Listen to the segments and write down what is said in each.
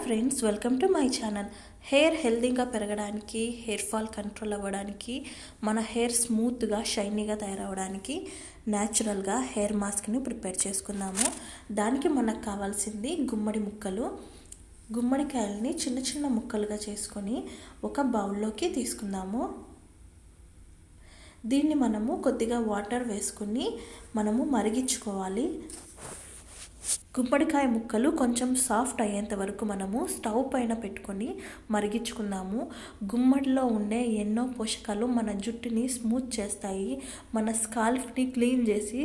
Friends, welcome to my channel. Hair హెల్దీగా పెరగడానికి, hair fall control అవ్వడానికి, మన హెయిర్ స్మూత్గా షైనీగా తయారవడానికి న్యాచురల్గా హెయిర్ మాస్క్ని ప్రిపేర్ చేసుకుందాము. దానికి మనకు కావాల్సింది గుమ్మడి ముక్కలు. గుమ్మడికాయలని చిన్న చిన్న ముక్కలుగా చేసుకొని ఒక బౌల్లోకి తీసుకుందాము. దీన్ని మనము కొద్దిగా వాటర్ వేసుకొని మరిగించుకోవాలి. గుమ్మడికాయ ముక్కలు కొంచెం సాఫ్ట్ అయ్యేంత వరకు మనము స్టవ్ పైన పెట్టుకొని మరిగించుకుందాము. గుమ్మడిలో ఉండే ఎన్నో పోషకాలు మన జుట్టుని స్మూత్ చేస్తాయి. మన స్కాల్ప్ని క్లీన్ చేసి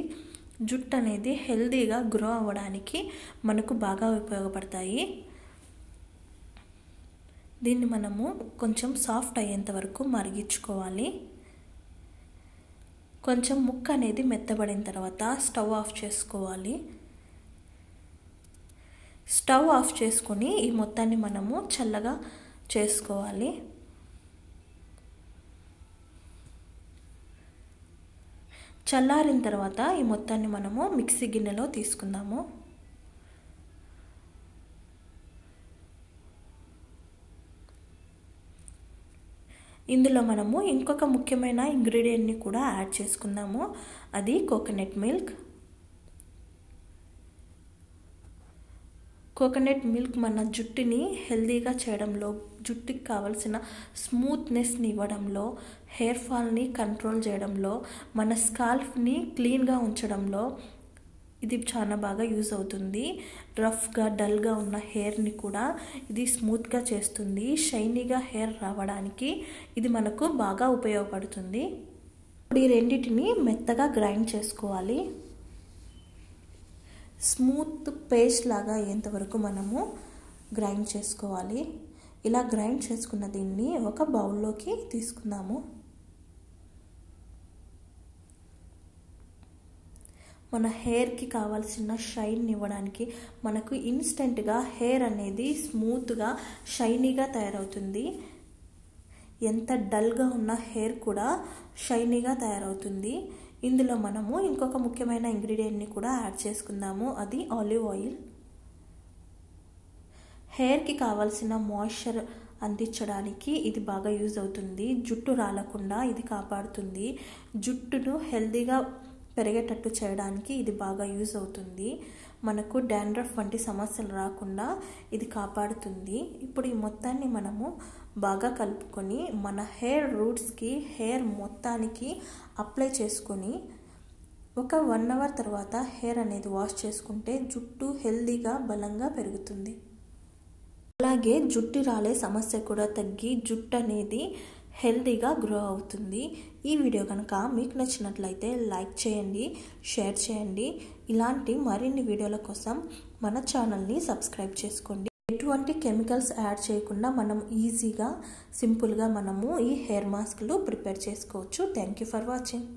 జుట్టు అనేది హెల్దీగా గ్రో అవ్వడానికి మనకు బాగా ఉపయోగపడతాయి. దీన్ని మనము కొంచెం సాఫ్ట్ అయ్యేంత వరకు మరిగించుకోవాలి. కొంచెం ముక్క అనేది మెత్తబడిన తర్వాత స్టవ్ ఆఫ్ చేసుకోవాలి. స్టవ్ ఆఫ్ చేసుకొని ఈ మొత్తాన్ని మనము చల్లగా చేసుకోవాలి. చల్లారిన తర్వాత ఈ మొత్తాన్ని మనము మిక్సీ గిన్నెలో తీసుకుందాము. ఇందులో మనము ఇంకొక ముఖ్యమైన ఇంగ్రీడియంట్ని కూడా యాడ్ చేసుకుందాము. అది కోకోనట్ మిల్క్. కోకోనట్ మిల్క్ మన జుట్టుని హెల్దీగా చేయడంలో, జుట్టుకి కావలసిన స్మూత్నెస్ని ఇవ్వడంలో, హెయిర్ ఫాల్ని కంట్రోల్ చేయడంలో, మన స్కాల్ప్ని క్లీన్గా ఉంచడంలో ఇది చాలా బాగా యూజ్ అవుతుంది. రఫ్గా డల్గా ఉన్న హెయిర్ని కూడా ఇది స్మూత్గా చేస్తుంది. షైనీగా హెయిర్ రావడానికి ఇది మనకు బాగా ఉపయోగపడుతుంది. ఇప్పుడు ఈ రెండింటిని మెత్తగా గ్రైండ్ చేసుకోవాలి. స్మూత్ పేస్ట్ లాగా అయ్యేంత వరకు మనము గ్రైండ్ చేసుకోవాలి. ఇలా గ్రైండ్ చేసుకున్న దీన్ని ఒక బౌల్లోకి తీసుకుందాము. మన హెయిర్కి కావాల్సిన షైన్ ఇవ్వడానికి మనకు ఇన్స్టెంట్గా హెయిర్ అనేది స్మూత్గా షైనీగా తయారవుతుంది. ఎంత డల్గా ఉన్న హెయిర్ కూడా షైనీగా తయారవుతుంది. ఇందులో మనము ఇంకొక ముఖ్యమైన ఇంగ్రీడియంట్ని కూడా యాడ్ చేసుకుందాము. అది ఆలివ్ ఆయిల్. హెయిర్కి కావాల్సిన మాయిశ్చర్ అందించడానికి ఇది బాగా యూజ్ అవుతుంది. జుట్టు రాలకుండా ఇది కాపాడుతుంది. జుట్టును హెల్దీగా పెరిగేటట్టు చేయడానికి ఇది బాగా యూజ్ అవుతుంది. మనకు డాండ్రఫ్ వంటి సమస్యలు రాకుండా ఇది కాపాడుతుంది. ఇప్పుడు ఈ మొత్తాన్ని మనము బాగా కలుపుకొని మన హెయిర్ రూట్స్కి, హెయిర్ మొత్తానికి అప్లై చేసుకొని ఒక 1 అవర్ తర్వాత హెయిర్ అనేది వాష్ చేసుకుంటే జుట్టు హెల్దీగా బలంగా పెరుగుతుంది. అలాగే జుట్టు రాలే సమస్య కూడా తగ్గి జుట్టు అనేది హెల్దీగా గ్రో అవుతుంది. ఈ వీడియో కనుక మీకు నచ్చినట్లయితే లైక్ చేయండి, షేర్ చేయండి. ఇలాంటి మరిన్ని వీడియోల కోసం మన ఛానల్ని సబ్స్క్రైబ్ చేసుకోండి. ఎటువంటి కెమికల్స్ యాడ్ చేయకుండా మనం ఈజీగా, సింపుల్గా మనము ఈ హెయిర్ మాస్క్లు ప్రిపేర్ చేసుకోవచ్చు. Thank you for watching.